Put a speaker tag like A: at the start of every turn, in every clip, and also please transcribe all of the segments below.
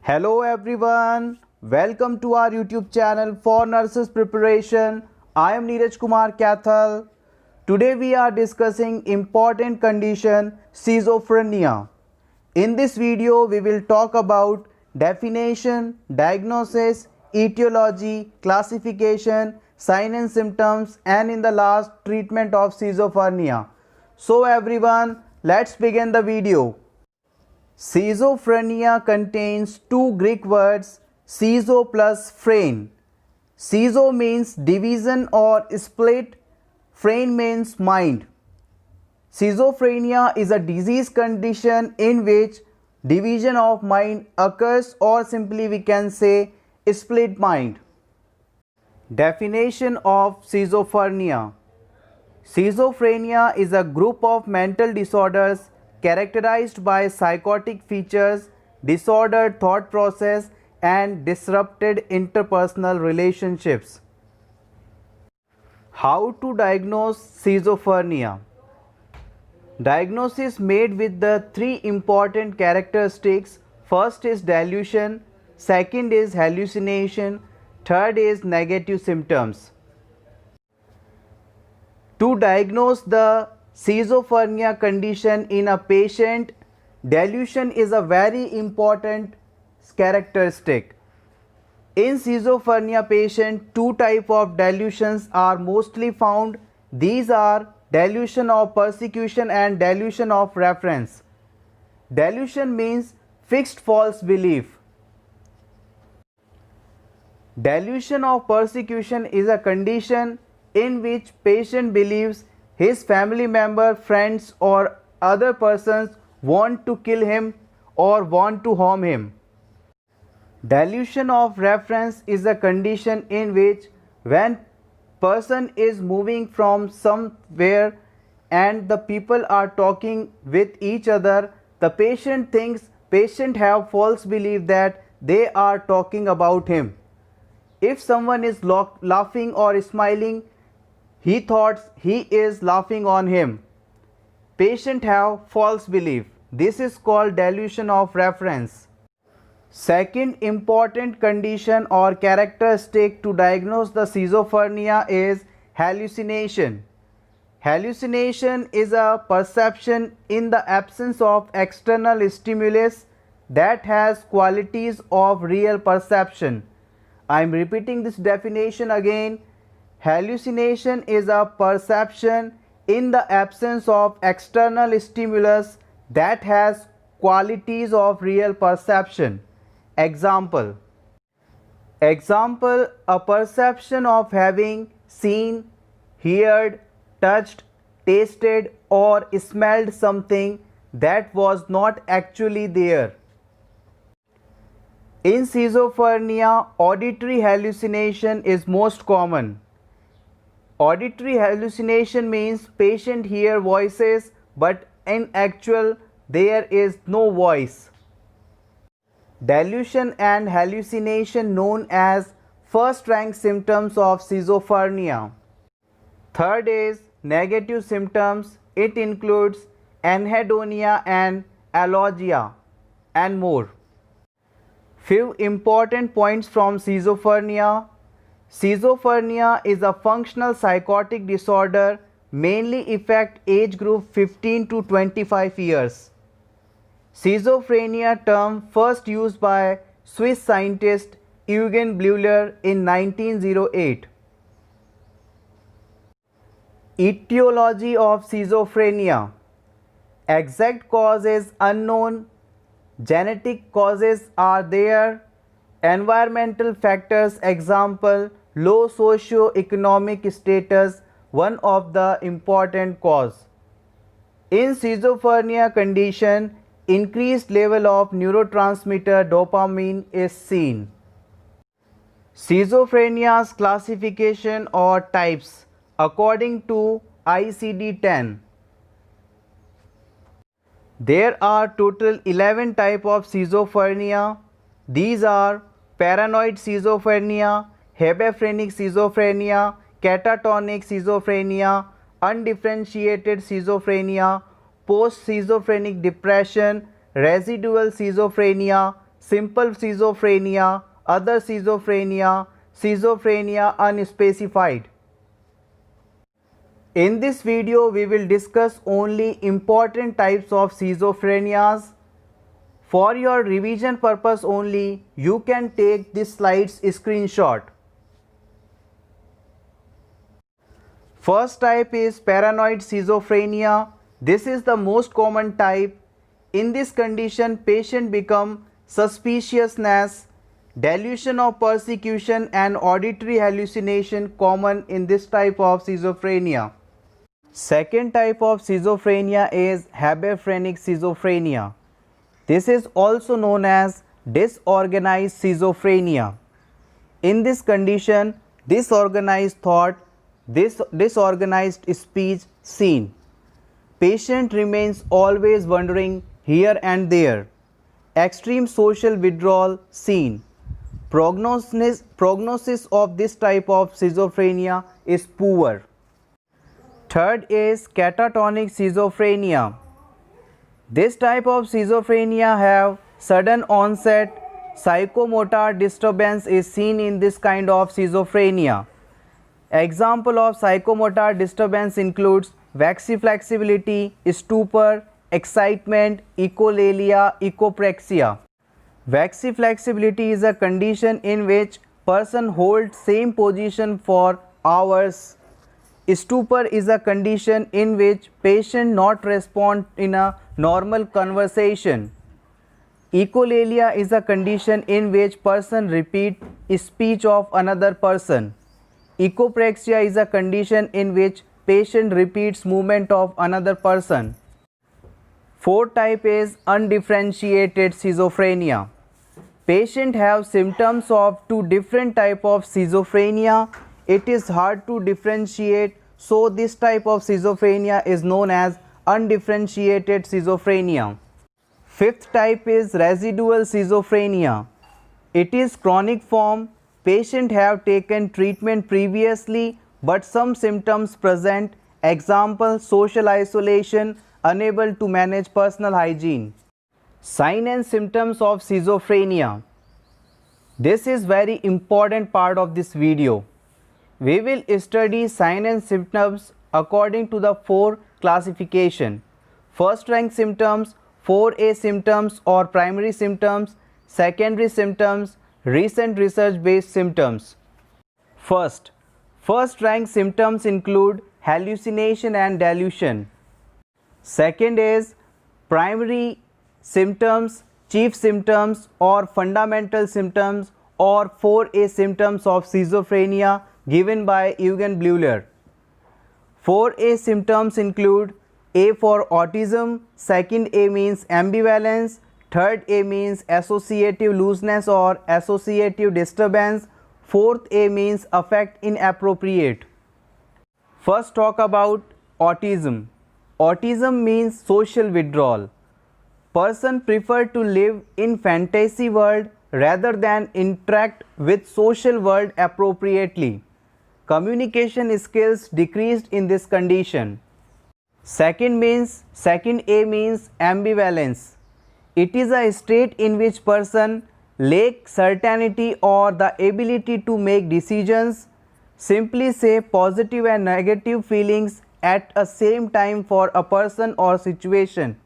A: Hello everyone, welcome to our YouTube channel for nurses preparation. I am Neeraj Kumar Kathal. Today we are discussing important condition schizophrenia. In this video we will talk about definition, diagnosis, etiology, classification, sign and symptoms, and in the last treatment of schizophrenia. So everyone, let's begin the video. Schizophrenia contains two Greek words, schizo plus phrene. Schizo means division or split, phrene means mind. Schizophrenia is a disease condition in which division of mind occurs, or simply we can say split mind. Definition of schizophrenia. Schizophrenia is a group of mental disorders characterized by psychotic features, disordered thought process, and disrupted interpersonal relationships. How to diagnose schizophrenia? Diagnosis made with the three important characteristics. First is delusion, second is hallucination, third is negative symptoms. To diagnose the schizophrenia condition in a patient, delusion is a very important characteristic. In schizophrenia patient, two types of delusions are mostly found. These are delusion of persecution and delusion of reference. Delusion means fixed false belief. Delusion of persecution is a condition in which patient believes his family member, friends or other persons want to kill him or want to harm him. Delusion of reference is a condition in which when person is moving from somewhere and the people are talking with each other, the patient have false belief that they are talking about him. If someone is laughing or smiling, he thought he is laughing on him. Patient have false belief. This is called delusion of reference. Second important condition or characteristic to diagnose the schizophrenia is hallucination. Hallucination is a perception in the absence of external stimulus that has qualities of real perception. I am repeating this definition again. Hallucination is a perception in the absence of external stimulus that has qualities of real perception. Example, a perception of having seen, heard, touched, tasted or smelled something that was not actually there. In schizophrenia, auditory hallucination is most common. Auditory hallucination means patient hear voices but in actual there is no voice. Delusion and hallucination known as first rank symptoms of schizophrenia. Third is negative symptoms. It includes anhedonia and alogia and more. Few important points from schizophrenia. Schizophrenia is a functional psychotic disorder mainly affect age group 15 to 25 years. Schizophrenia term first used by Swiss scientist Eugen Bleuler in 1908. Etiology of schizophrenia. Exact cause is unknown. Genetic causes are there. Environmental factors, example, low socio-economic status, one of the important cause. In schizophrenia condition, increased level of neurotransmitter dopamine is seen. Schizophrenia's classification or types according to ICD-10. There are total 11 types of schizophrenia. These are paranoid schizophrenia, hebephrenic schizophrenia, catatonic schizophrenia, undifferentiated schizophrenia, post-schizophrenic depression, residual schizophrenia, simple schizophrenia, other schizophrenia, schizophrenia unspecified. In this video, we will discuss only important types of schizophrenias. For your revision purpose only, you can take this slide's screenshot. First type is paranoid schizophrenia. This is the most common type. In this condition, patient become suspiciousness, delusion of persecution and auditory hallucination common in this type of schizophrenia. Second type of schizophrenia is hebephrenic schizophrenia. This is also known as disorganized schizophrenia. In this condition, disorganized thought, disorganized speech seen. Patient remains always wandering here and there. Extreme social withdrawal seen. Prognosis of this type of schizophrenia is poor. Third is catatonic schizophrenia. This type of schizophrenia have sudden onset. Psychomotor disturbance is seen in this kind of schizophrenia. Example of psychomotor disturbance includes waxy-flexibility, stupor, excitement, echolalia, echopraxia. Waxy-flexibility is a condition in which person holds same position for hours. Stupor is a condition in which patient not respond in a normal conversation. Echolalia is a condition in which person repeat speech of another person. Echopraxia is a condition in which patient repeats movement of another person. Fourth type is undifferentiated schizophrenia. Patient have symptoms of two different type of schizophrenia. It is hard to differentiate, so this type of schizophrenia is known as undifferentiated schizophrenia. Fifth type is residual schizophrenia. It is chronic form. Patient have taken treatment previously but some symptoms present. Example, social isolation, unable to manage personal hygiene. Sign and symptoms of schizophrenia. This is very important part of this video. We will study sign and symptoms according to the 4 classification. First rank symptoms, 4A symptoms or primary symptoms, secondary symptoms, recent research based symptoms. First rank symptoms include hallucination and delusion. Second is primary symptoms, chief symptoms or fundamental symptoms or 4A symptoms of schizophrenia given by Eugen Bleuler. 4A symptoms include A for autism, second A means ambivalence, third A means associative looseness or associative disturbance, fourth A means affect inappropriate. First talk about autism. Autism means social withdrawal. Person prefer to live in fantasy world rather than interact with social world appropriately. Communication skills decreased in this condition. Second A means ambivalence. It is a state in which person lack certainty or the ability to make decisions. Simply say positive and negative feelings at a same time for a person or situation.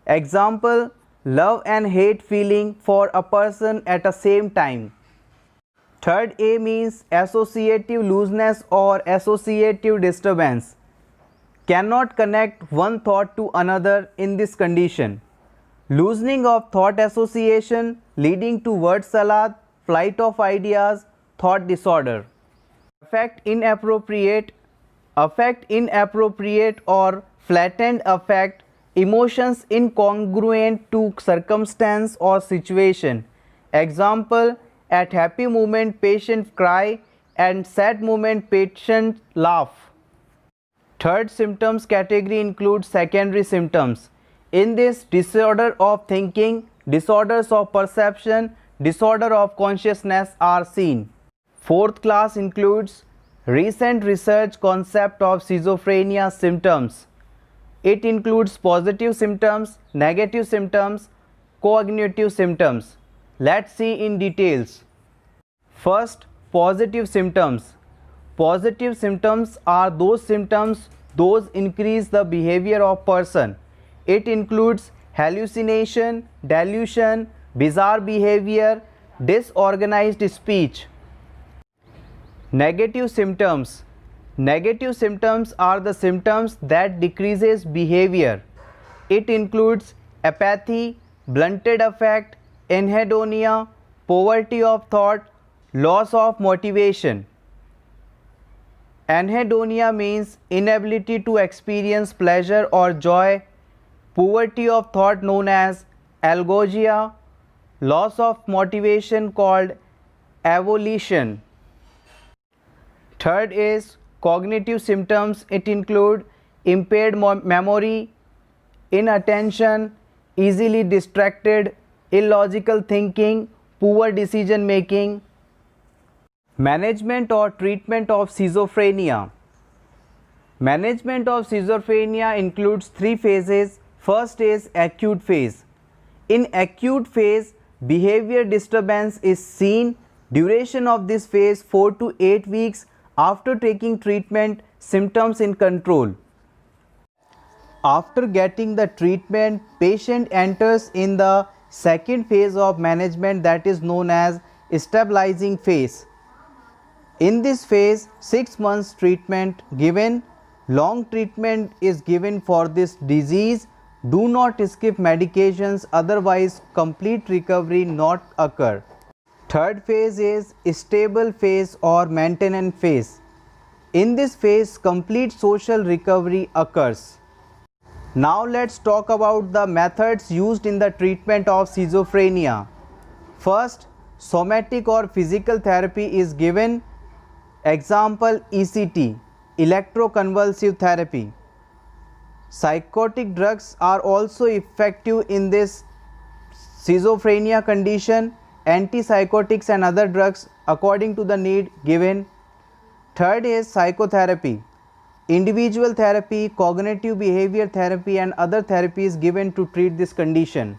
A: Example, love and hate feeling for a person at the same time. Third A means associative looseness or associative disturbance. Cannot connect one thought to another in this condition. Loosening of thought association leading to word salad, flight of ideas, thought disorder. Affect inappropriate or flattened affect, emotions incongruent to circumstance or situation. Example, at happy moment patient cry and sad moment patient laugh. Third symptoms category includes secondary symptoms. In this, disorder of thinking, disorders of perception, disorder of consciousness are seen. Fourth class includes recent research concept of schizophrenia symptoms. It includes positive symptoms, negative symptoms, cognitive symptoms. Let's see in details. First, positive symptoms. Positive symptoms are those symptoms those increase the behavior of person. It includes hallucination, delusion, bizarre behavior, disorganized speech. Negative symptoms. Negative symptoms are the symptoms that decreases behavior. It includes apathy, blunted affect, anhedonia, poverty of thought, loss of motivation. Anhedonia means inability to experience pleasure or joy. Poverty of thought known as algogia. Loss of motivation called avolition. Third is cognitive symptoms. It include impaired memory, inattention, easily distracted, illogical thinking, poor decision making. Management or treatment of schizophrenia. Management of schizophrenia includes three phases. First is acute phase. In acute phase, behavior disturbance is seen. Duration of this phase 4 to 8 weeks. After taking treatment, symptoms in control. After getting the treatment, patient enters in the second phase of management, that is known as stabilizing phase. In this phase, 6 months treatment given. Long treatment is given for this disease. Do not skip medications, otherwise complete recovery not occur. Third phase is stable phase or maintenance phase. In this phase, complete social recovery occurs. Now let's talk about the methods used in the treatment of schizophrenia. First, somatic or physical therapy is given. Example, ECT, electroconvulsive therapy. Psychotic drugs are also effective in this schizophrenia condition. Antipsychotics and other drugs according to the need given. Third is psychotherapy. Individual therapy, cognitive behavior therapy and other therapies given to treat this condition.